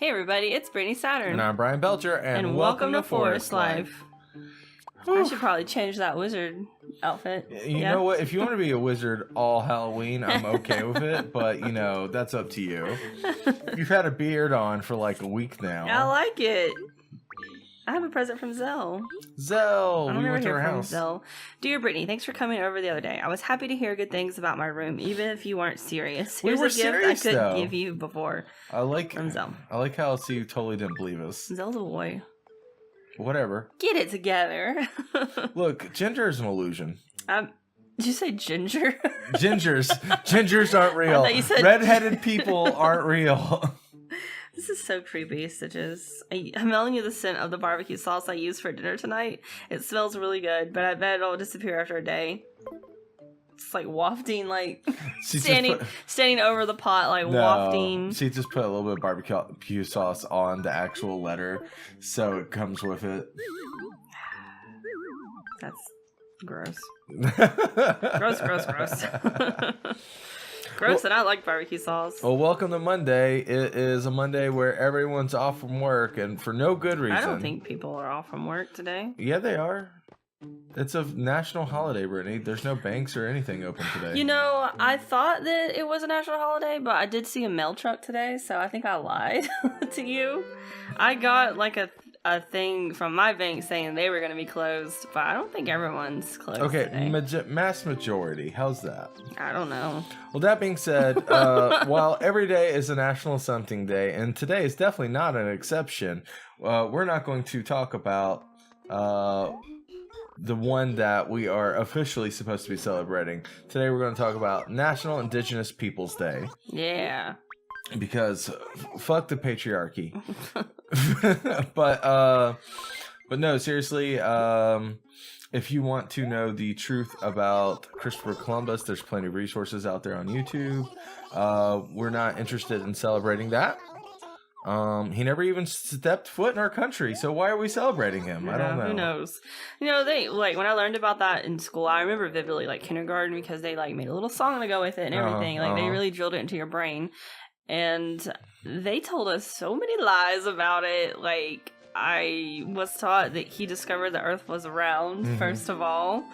Hey everybody, it's Brittany Saturn. And I'm Bryan Belcher, and welcome to Forest Life. I should probably change that wizard outfit. You know what? If you want to be a wizard all Halloween, I'm okay with it, but, that's up to you. You've had a beard on for like a week now. I like it. I have a present from Zell. Zell, I don't we ever went to hear her from house. Zell. Dear Brittany, thanks for coming over the other day. I was happy to hear good things about my room, even if you weren't serious. Here's were a gift serious, I couldn't though. give you before. From Zell. I like how you totally didn't believe us. Zell's a boy. Whatever. Get it together. Look, ginger is an illusion. Did you say ginger? Gingers aren't real. I thought you said Red-headed people aren't real. This is so creepy, Stitches. I'm mailing you the scent of the barbecue sauce I used for dinner tonight. It smells really good, but I bet it'll disappear after a day. It's like wafting, like standing over the pot, like wafting. She just put a little bit of barbecue sauce on the actual letter, so it comes with it. That's gross. Gross. Gross, and I like barbecue sauce. Well, welcome to Monday. It is a Monday where everyone's off from work, and for no good reason. I don't think people are off from work today. Yeah, they are. It's a national holiday, Brittany. There's no banks or anything open today. I thought that it was a national holiday, but I did see a mail truck today, so I think I lied to you. I got like a thing from my bank saying they were going to be closed, but I don't think everyone's closed today. Mass majority. How's that? I don't know. Well, that being said, while every day is a National Something Day, and today is definitely not an exception, we're not going to talk about the one that we are officially supposed to be celebrating. Today we're going to talk about National Indigenous Peoples Day. Yeah. Because fuck the patriarchy. but no, seriously, if you want to know the truth about Christopher Columbus, there's plenty of resources out there on YouTube. We're not interested in celebrating that. He never even stepped foot in our country, so why are we celebrating him? I don't know. Who knows? They when I learned about that in school, I remember vividly kindergarten, because they made a little song to go with it and everything. They really drilled it into your brain. And they told us so many lies about it. I was taught that he discovered the Earth was round, first of all.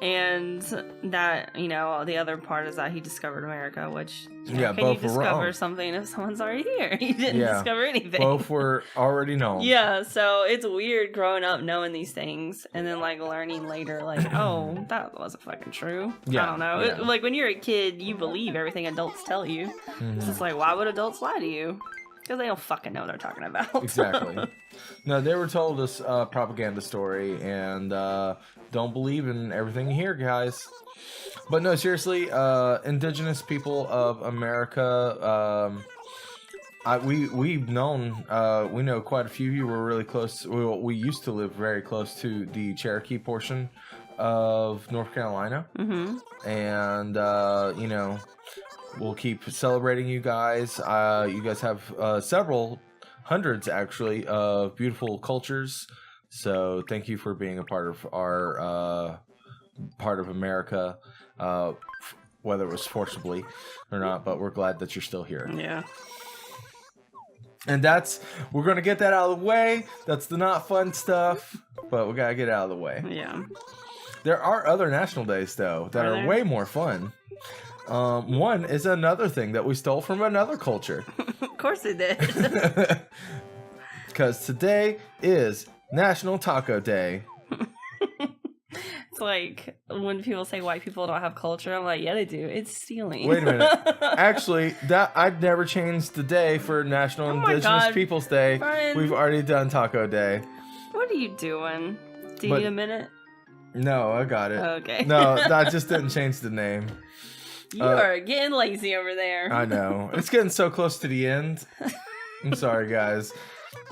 And that, the other part is that he discovered America, which, can you discover something if someone's already here? He didn't discover anything. Both were already known. Yeah, so it's weird growing up knowing these things and then, learning later, oh, that wasn't fucking true. Yeah, I don't know. Yeah. When you're a kid, you believe everything adults tell you. Mm-hmm. It's just why would adults lie to you? Because they don't fucking know what they're talking about. Exactly. No, they were told this propaganda story, and don't believe in everything you hear, guys. But no, seriously, Indigenous people of America, we know quite a few of you. We're really close. We used to live very close to the Cherokee portion of North Carolina. Mm-hmm. And, we'll keep celebrating you guys. You guys have several hundreds, actually, of beautiful cultures. So thank you for being a part of our part of America, whether it was forcibly or not. But we're glad that you're still here. Yeah. And we're going to get that out of the way. That's the not fun stuff, but we got to get it out of the way. Yeah. There are other national days, though, that are way more fun. One is another thing that we stole from another culture. Of course it did. Because today is National Taco Day. It's when people say white people don't have culture, I'm like, yeah, they do. It's stealing. Wait a minute. Actually, I'd never changed the day for National Indigenous Peoples Day. Bryan. We've already done Taco Day. What are you doing? Do you need a minute? No, I got it. Okay. No, I just didn't change the name. You are getting lazy over there. I know. It's getting so close to the end. I'm sorry, guys.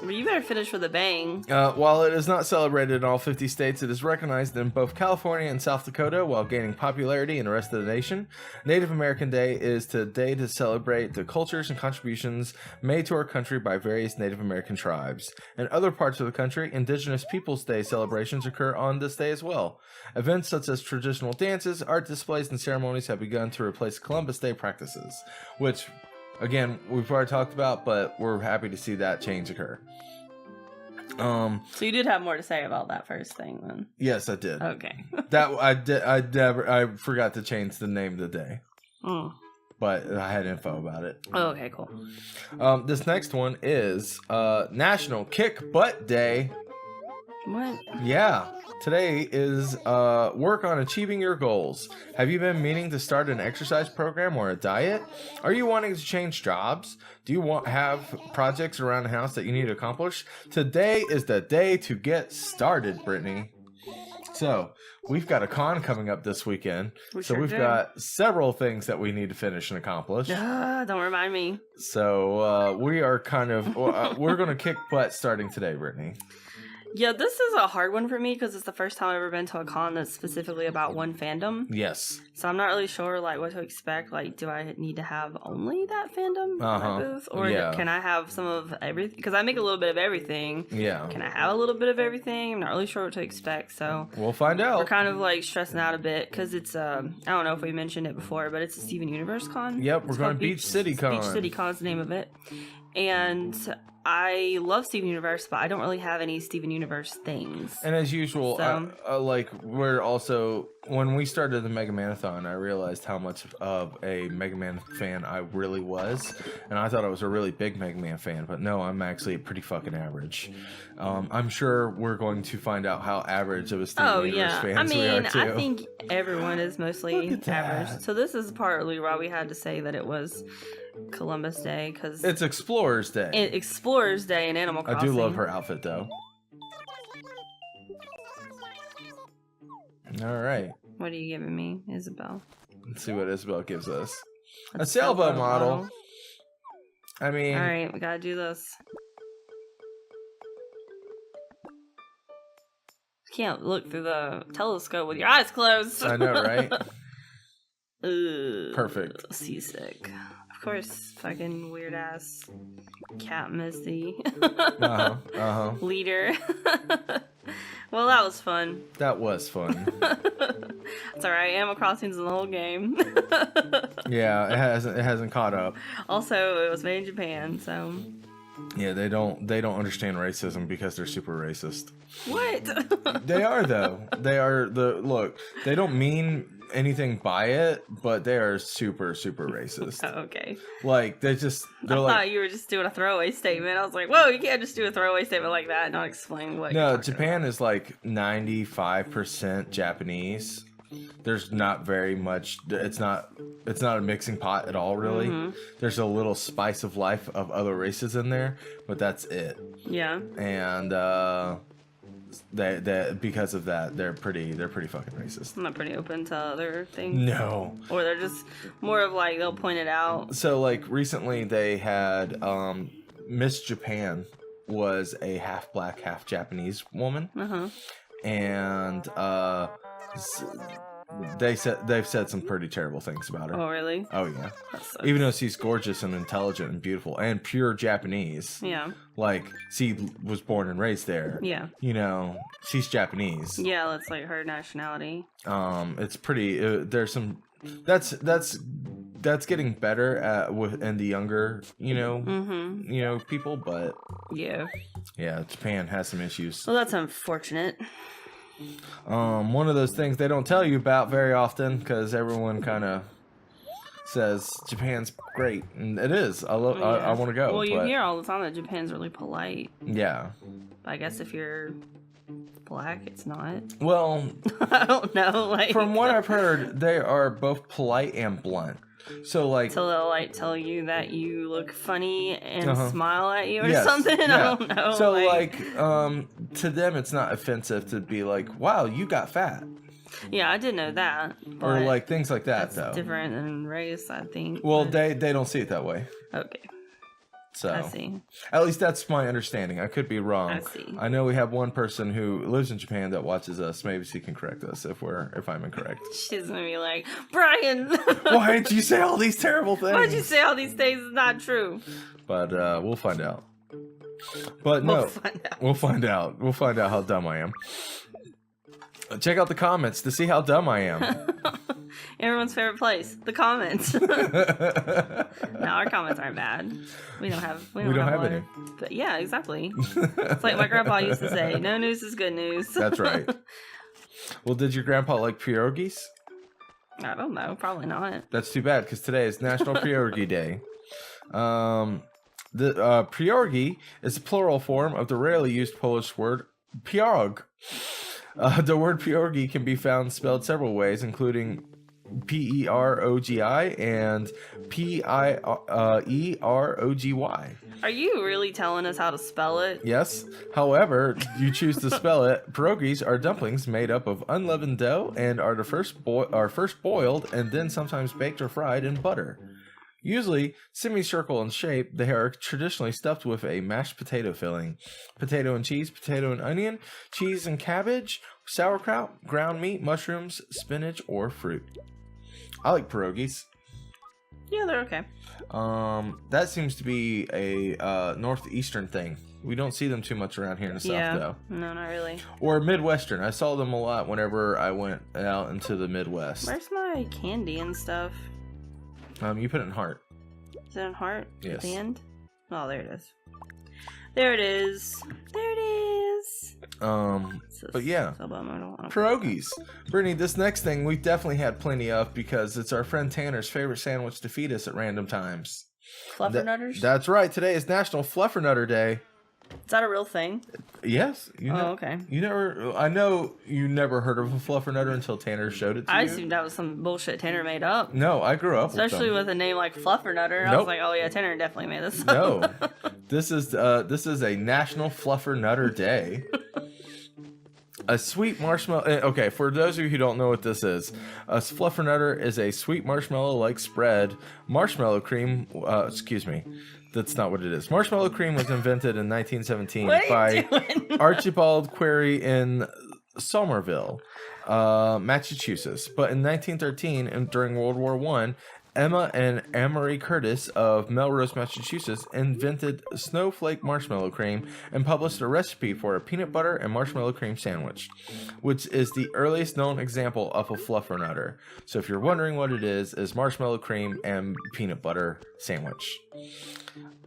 Well, you better finish with a bang. While it is not celebrated in all 50 states, it is recognized in both California and South Dakota while gaining popularity in the rest of the nation. Native American Day is today to celebrate the cultures and contributions made to our country by various Native American tribes. In other parts of the country, Indigenous Peoples Day celebrations occur on this day as well. Events such as traditional dances, art displays, and ceremonies have begun to replace Columbus Day practices, which again, we've already talked about, but we're happy to see that change occur. So you did have more to say about that first thing, then? Yes, I did. Okay. That I forgot to change the name of the day, but I had info about it. Oh, okay, cool. This next one is National Kick Butt Day. What? Yeah. Today is work on achieving your goals. Have you been meaning to start an exercise program or a diet? Are you wanting to change jobs? Do you have projects around the house that you need to accomplish? Today is the day to get started, Brittany. So, we've got a con coming up this weekend. We've got several things that we need to finish and accomplish. Don't remind me. So, we are kind of, we're going to kick butt starting today, Brittany. Yeah, this is a hard one for me because it's the first time I've ever been to a con that's specifically about one fandom. Yes. So I'm not really sure like what to expect. Like, do I need to have only that fandom in my booth? Or can I have some of everything? Because I make a little bit of everything. Yeah. Can I have a little bit of everything? I'm not really sure what to expect. So we'll find out. We're kind of like stressing out a bit because it's, I don't know if we mentioned it before, but it's a Steven Universe con. Yep, we're going to Beach City Con. Beach City Con is the name of it. And I love Steven Universe, but I don't really have any Steven Universe things. And as usual, like we're also, when we started the Mega Manathon, I realized how much of a Mega Man fan I really was. And I thought I was a really big Mega Man fan, but no, I'm actually pretty fucking average. I'm sure we're going to find out how average of a Steven Universe fans we are too. I think everyone is mostly average. So this is partly why we had to say that it was Columbus Day, because it's Explorers Day. Explorers Day in Animal Crossing. I do love her outfit though. All right. What are you giving me, Isabel? Let's see what Isabel gives us. A sailboat model. I mean, all right, we gotta do this. You can't look through the telescope with your eyes closed. I know, right? Perfect. Seasick. Of course, fucking weird ass Cat Missy leader. Well, that was fun. That was fun. It's alright. Animal Crossing's in the whole game. Yeah, it hasn't caught up. Also, it was made in Japan, so yeah, they don't understand racism because they're super racist. What? They are though. They are look. They don't mean anything by it, but they are super racist. Oh, okay. Like I thought you were just doing a throwaway statement. I was like, whoa, you can't just do a throwaway statement like that and not explain what. No, Japan is like 95% Japanese. There's not very much. It's not a mixing pot at all, really. Mm-hmm. There's a little spice of life of other races in there, but that's it. Yeah. And they because of that, they're pretty fucking racist. I'm not pretty open to other things. No. Or they're just more of like they'll point it out. So like recently they had Miss Japan was a half black, half Japanese woman. Uh-huh. And they've said some pretty terrible things about her. Oh, really? Oh, yeah. Even though she's gorgeous and intelligent and beautiful and pure Japanese. Yeah. Like, she was born and raised there. Yeah. You know, she's Japanese. Yeah, that's like her nationality. It's pretty. There's some. That's getting better in the younger, people, but yeah, Japan has some issues. Well, that's unfortunate. One of those things they don't tell you about very often because everyone kind of says Japan's great, and it is. I want to go. Well, you hear all the time that Japan's really polite. Yeah. But I guess if you're black, it's not. Well, I don't know. Like, from what I've heard, they are both polite and blunt. So like, so they'll like tell you that you look funny and smile at you or something. Yeah. I don't know. So like, to them, it's not offensive to be like, "Wow, you got fat." Yeah, I did know that. Or like things like that. That's different than race, I think. Well, they don't see it that way. Okay. So, I see. At least that's my understanding. I could be wrong. I see. I know we have one person who lives in Japan that watches us. Maybe she can correct us if I'm incorrect. She's gonna be like, Bryan, why did you say all these terrible things? Why did you say all these things? It's not true. But we'll find out. But no, we'll find out. We'll find out how dumb I am. Check out the comments to see how dumb I am. Everyone's favorite place, the comments. No, our comments aren't bad. We don't have any. But yeah, exactly. It's like my grandpa used to say, no news is good news. That's right. Well, did your grandpa like pierogies? I don't know. Probably not. That's too bad, because today is National Pierogi Day. The pierogi is a plural form of the rarely used Polish word pierog. The word pierogi can be found spelled several ways, including Perogi and Pierogy. Are you really telling us how to spell it? Yes. However, you choose to spell it. Pierogies are dumplings made up of unleavened dough and are first boiled and then sometimes baked or fried in butter. Usually semicircle in shape, they are traditionally stuffed with a mashed potato filling, potato and cheese, potato and onion, cheese and cabbage, sauerkraut, ground meat, mushrooms, spinach, or fruit. I like pierogies. Yeah, they're okay. That seems to be a northeastern thing. We don't see them too much around here in the south, though. No, not really. Or midwestern. I saw them a lot whenever I went out into the Midwest. Where's my candy and stuff? You put it in heart. Is it in heart? Yes. At the end? Oh, there it is. There it is. There it is. But yeah. So bummed I don't want Pierogies. Brittany, this next thing we've definitely had plenty of because it's our friend Tanner's favorite sandwich to feed us at random times. Fluffernutters? That's right. Today is National Fluffernutter Day. Is that a real thing? Yes. Okay. I know you never heard of a fluffernutter until Tanner showed it to you. I assumed that was some bullshit Tanner made up. No, I grew up Especially with a name like Fluffernutter. Nope. I was like, oh yeah, Tanner definitely made this up. No. This is a National Fluffernutter Day. A sweet marshmallow. Okay, for those of you who don't know what this is, a fluffernutter is a sweet marshmallow-like spread. Marshmallow cream. Excuse me. That's not what it is. Marshmallow cream was invented in 1917 by Archibald Query in Somerville, Massachusetts. But in 1913, and during World War I, Emma and Amory Curtis of Melrose, Massachusetts, invented snowflake marshmallow cream and published a recipe for a peanut butter and marshmallow cream sandwich, which is the earliest known example of a fluffernutter. So if you're wondering what it is marshmallow cream and peanut butter sandwich.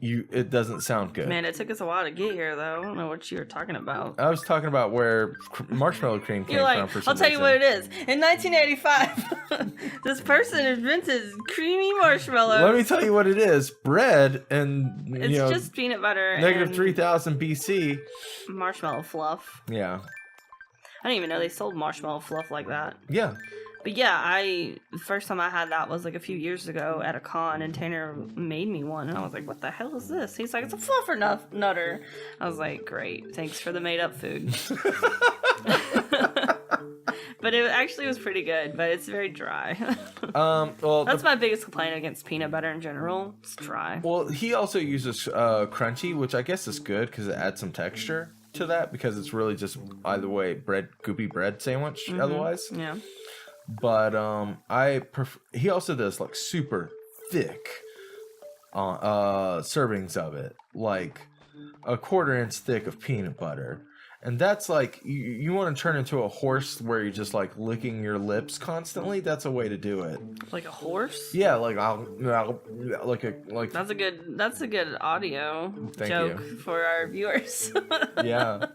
It doesn't sound good. Man, it took us a while to get here, though. I don't know what you were talking about. I was talking about where marshmallow cream came from. For some I'll tell you reason. what it is. In 1985, this person invented creamy marshmallows. Let me tell you what it is. Bread and it's just peanut butter. Negative 3000 BC. Marshmallow fluff. Yeah. I didn't even know they sold marshmallow fluff like that. Yeah. But yeah, the first time I had that was like a few years ago at a con, and Tanner made me one, and I was like, what the hell is this? He's like, it's a fluffernutter. I was like, great, thanks for the made up food. But it actually was pretty good, but it's very dry. Well, that's my biggest complaint against peanut butter in general. It's dry. Well, he also uses crunchy, which I guess is good because it adds some texture to that, because it's really just either way goopy bread sandwich otherwise. Yeah. But he also does like super thick servings of it, like a 1/4 inch thick of peanut butter. And that's like, you want to turn into a horse where you're just like licking your lips constantly. That's a way to do it. Like a horse? Yeah, like That's a good audio joke for our viewers. Yeah.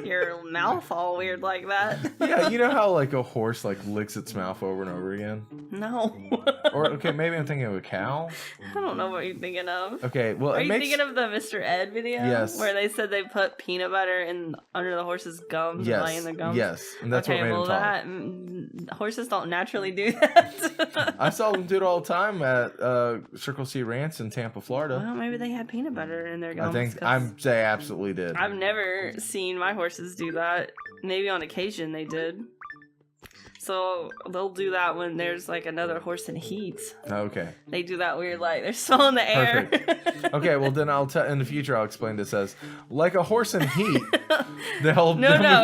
Your mouth all weird like that. Yeah, you know how like a horse like licks its mouth over and over again? No. Or okay, maybe I'm thinking of a cow. I don't know what you're thinking of. Okay, well, are you thinking of the Mr. Ed video? Yes. Where they said they put peanut butter under the horse's gums and lay in the gums? Yes, and that's what made him talk. Horses don't naturally do that. I saw them do it all the time at Circle C Ranch in Tampa, Florida. Well, maybe they had peanut butter in their gums. They absolutely did. I've never seen my horses do that. Maybe on occasion they did. So they'll do that when there's like another horse in heat. Okay. They do that weird, like they're still in the air. Perfect. Okay, well then in the future I'll explain this as like a horse in heat. No,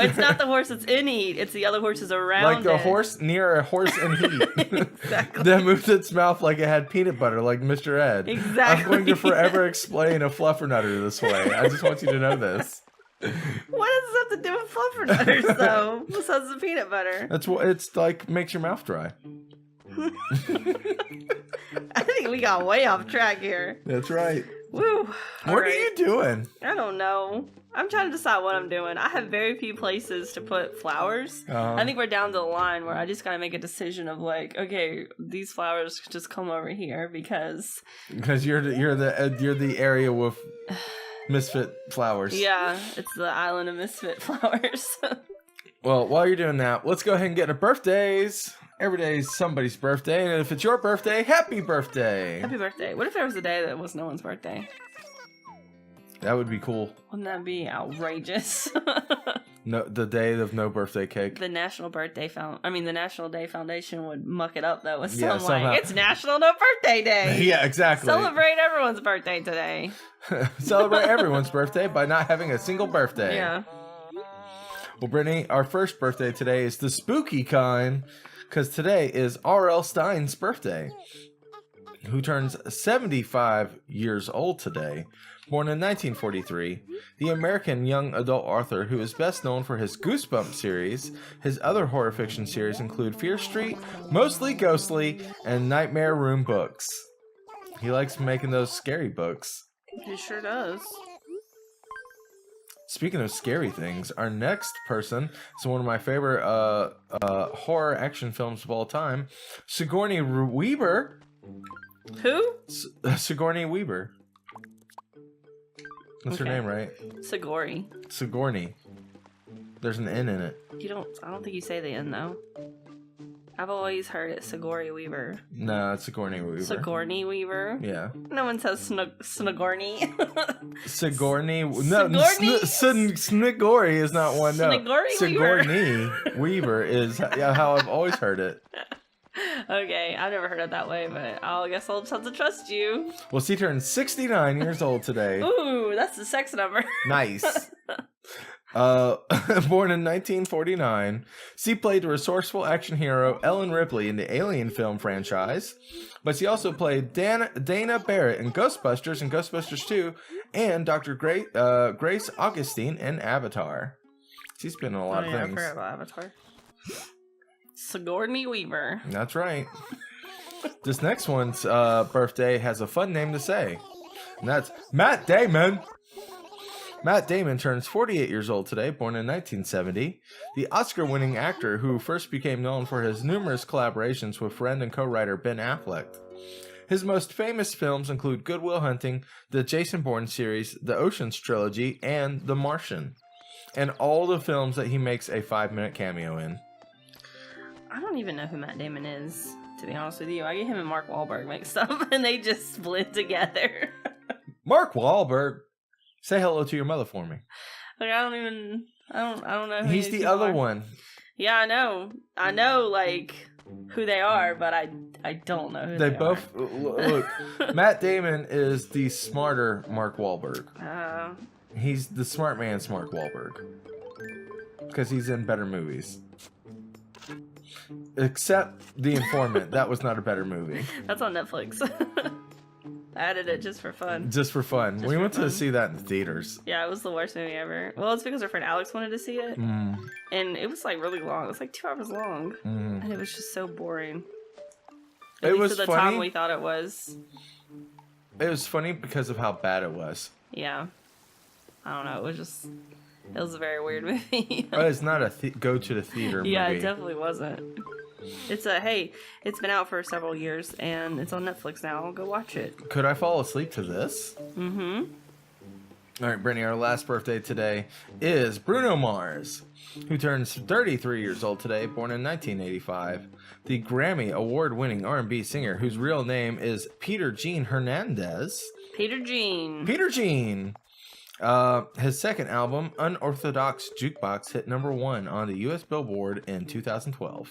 it's not the horse that's in heat. It's the other horses around. Like a horse near a horse in heat. Exactly. That moved its mouth like it had peanut butter, like Mr. Ed. Exactly. I'm going to forever explain a fluffernutter this way. I just want you to know this. What does that have to do with fluffernutters, though? Besides the peanut butter. That's what it's like. Makes your mouth dry. I think we got way off track here. That's right. Woo. What are you doing? I don't know. I'm trying to decide what I'm doing. I have very few places to put flowers. I think we're down to the line where I just gotta make a decision of like, okay, these flowers just come over here because you're the area with misfit flowers. Yeah, it's the island of misfit flowers. Well, while you're doing that, let's go ahead and get to birthdays. Every day is somebody's birthday, and if it's your birthday, happy birthday! Happy birthday. What if there was a day that was no one's birthday? That would be cool. Wouldn't that be outrageous? No, the day of no birthday cake. The National Day Foundation would muck it up though with somehow. like, it's National No Birthday Day! Yeah, exactly. Celebrate everyone's birthday today. Celebrate everyone's birthday by not having a single birthday. Yeah. Well, Brittany, our first birthday today is the spooky kind, because today is R.L. Stine's birthday, who turns 75 years old today. Born in 1943, the American young adult author who is best known for his Goosebumps series. His other horror fiction series include Fear Street, Mostly Ghostly, and Nightmare Room books. He likes making those scary books. He sure does. Speaking of scary things, our next person is one of my favorite horror action films of all time, Sigourney Weaver. Who? Sigourney Weaver. That's her name, right? Sigourney. There's an N in it. I don't think you say the N though. I've always heard it Sigourney Weaver. No, it's Sigourney Weaver. Sigourney Weaver? Yeah. No one says Sigourney. Sigourney. No, Snigori is not one. No. Sigourney Weaver is how I've always heard it. Okay, I've never heard it that way, but I guess I'll just have to trust you. Well, she turned 69 years old today. Ooh, that's the sex number. Nice. Born in 1949, she played the resourceful action hero Ellen Ripley in the Alien film franchise, but she also played Dana Barrett in Ghostbusters and Ghostbusters 2, and Dr. Grace Augustine in Avatar. She's been in a lot of things. I forgot about Avatar. Sigourney Weaver. That's right. This next one's birthday has a fun name to say, and that's Matt Damon. Matt Damon turns 48 years old today, born in 1970. The Oscar-winning actor who first became known for his numerous collaborations with friend and co-writer Ben Affleck. His most famous films include Good Will Hunting, the Jason Bourne series, the Ocean's trilogy, and The Martian. And all the films that he makes a 5-minute cameo in. I don't even know who Matt Damon is, to be honest with you. I get him and Mark Wahlberg mixed up, and they just blend together. Mark Wahlberg? Say hello to your mother for me. Like, I don't know who he's the other one. Yeah, I know. I know, like, who they are, but I don't know who they both are. Look, Matt Damon is the smarter Mark Wahlberg. He's the smart man's Mark Wahlberg. Because he's in better movies. Except The Informant. That was not a better movie. That's on Netflix. I added it just for fun. Just for fun. We went to see that in theaters. Yeah, it was the worst movie ever. Well, it's because our friend Alex wanted to see it. And it was like really long. It was like 2 hours long. And it was just so boring. At least at the time we thought it was. It was funny because of how bad it was. Yeah. I don't know. It was a very weird movie. It's not a go to the theater movie. Yeah, it definitely wasn't. It's it's been out for several years and it's on Netflix now. I'll go watch it. Could I fall asleep to this? Mm-hmm. All right, Brittany, our last birthday today is Bruno Mars, who turns 33 years old today, born in 1985. The Grammy award-winning R&B singer whose real name is Peter Gene Hernandez. Peter Gene. His second album, Unorthodox Jukebox, hit #1 on the U.S. Billboard in 2012.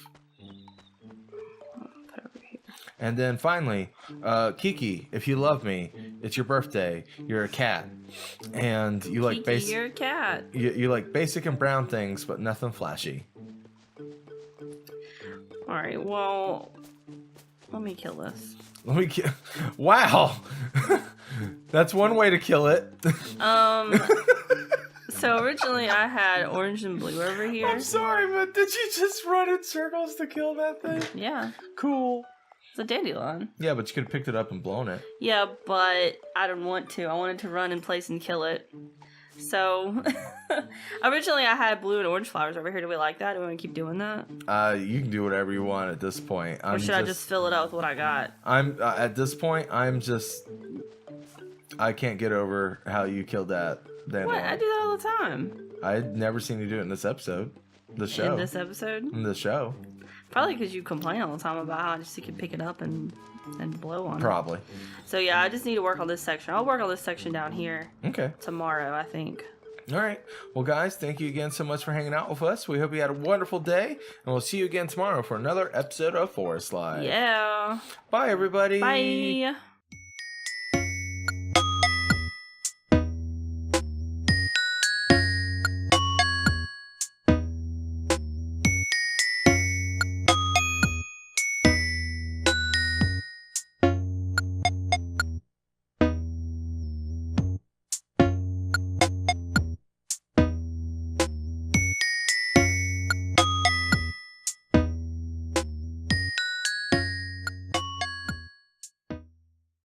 And then finally, Kiki, if you love me, it's your birthday. You're a cat, and you like basic. You're a cat. You like basic and brown things, but nothing flashy. All right. Well, let me kill this. Wow, that's one way to kill it. So originally I had orange and blue over here. I'm sorry, but did you just run in circles to kill that thing? Yeah. Cool. It's a dandelion. Yeah, but you could have picked it up and blown it. Yeah, but I didn't want to. I wanted to run in place and kill it. So, originally I had blue and orange flowers over here. Do we like that? Do we want to keep doing that? You can do whatever you want at this point. Or should I just fill it out with what I got? I'm at this point. I can't get over how you killed that dandelion. What? I do that all the time. I'd never seen you do it in this episode. The show. In this episode? In the show. Probably because you complain all the time about how you can pick it up and blow on it. Probably. So yeah, I just need to work on this section. I'll work on this section down here. Okay. Tomorrow, I think. All right. Well, guys, thank you again so much for hanging out with us. We hope you had a wonderful day, and we'll see you again tomorrow for another episode of Forest Life. Yeah. Bye, everybody. Bye.